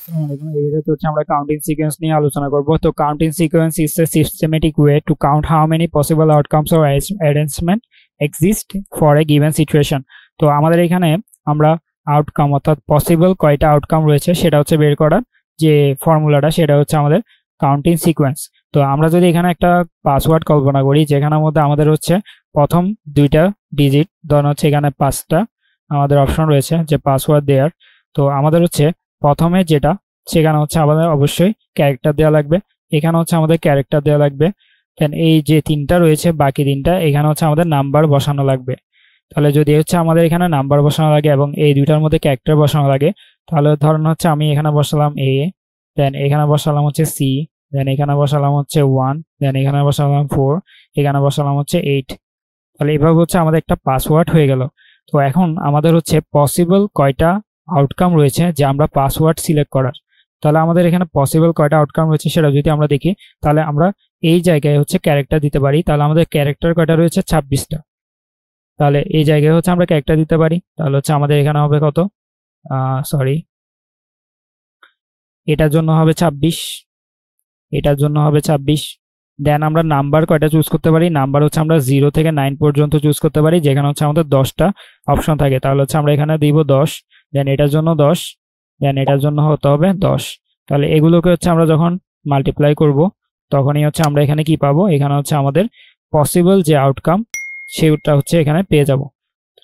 এই ভিডিওতে হচ্ছে আমরা কাউন্টিং সিকোয়েন্স নিয়ে আলোচনা করব। তো counting sequence is a systematic way to count how many possible outcomes or arrangement exist for a given situation. তো আমাদের এখানে আমরা আউটকাম অর্থাৎ পসিবল কয়টা আউটকাম রয়েছে সেটা হচ্ছে বের করার যে ফর্মুলাটা, সেটা হচ্ছে আমাদের কাউন্টিং সিকোয়েন্স। তো আমরা যদি এখানে একটা পাসওয়ার্ড কল্পনা করি যেখানের মধ্যে আমাদের হচ্ছে প্রথম দুইটা ডিজিট, ধরুন হচ্ছে এখানে 5টা আমাদের অপশন রয়েছে যে পাসওয়ার্ড দেওয়ার। তো আমাদের হচ্ছে প্রথমে যেটা, সেখানে হচ্ছে আমাদের অবশ্যই ক্যারেক্টার দেওয়া লাগবে, এখানে হচ্ছে আমাদের ক্যারেক্টার দেওয়া লাগবে। দেন এই যে তিনটা রয়েছে বাকি তিনটা, এখানে হচ্ছে আমাদের নাম্বার বসানো লাগবে। তাহলে যদি হচ্ছে আমাদের এখানে নাম্বার বসানো লাগে এবং এই দুইটার মধ্যে ক্যারেক্টার বসানো লাগে, তাহলে ধরুন হচ্ছে আমি এখানে বসালাম এ, দেন এখানে বসালাম হচ্ছে সি, দেন এখানে বসালাম হচ্ছে 1, দেন এখানে বসালাম 4, এখানে বসালাম হচ্ছে 8। তাহলে এভাবে হচ্ছে আমাদের একটা পাসওয়ার্ড হয়ে গেল। তো এখন আমাদের হচ্ছে পসিবল কয়টা আউটকাম রয়েছে যে আমরা পাসওয়ার্ড সিলেক্ট করার। তাহলে আমাদের এখানে পসিবল কয়টা আউটকাম রয়েছে সেটা যদি আমরা দেখি, তাহলে আমরা এই জায়গায় হচ্ছে ক্যারেক্টার দিতে পারি। তাহলে আমাদের ক্যারেক্টার কয়টা রয়েছে 26টা। তাহলে এই জায়গায় হচ্ছে আমরা ক্যারেক্টার দিতে পারি। তাহলে হচ্ছে আমাদের এখানে হবে কত, সরি, এটার জন্য হবে 26, এটার জন্য হবে 26। দেন আমরা নাম্বার কয়টা চুজ করতে পারি, নাম্বার হচ্ছে আমরা 0 থেকে 9 পর্যন্ত চুজ করতে পারি, যেখানে হচ্ছে আমাদের 10টা অপশন থাকে। তাহলে হচ্ছে আমরা এখানে দিব 10, দেন এটার জন্য 10, দেন এটার জন্য হতে হবে 10। তাহলে এগুলোকে হচ্ছে আমরা যখন মাল্টিপ্লাই করব তখনই হচ্ছে আমরা এখানে কি পাবো, এখানে হচ্ছে আমাদের পসিবল যে আউটকাম সেটা হচ্ছে এখানে পেয়ে যাব।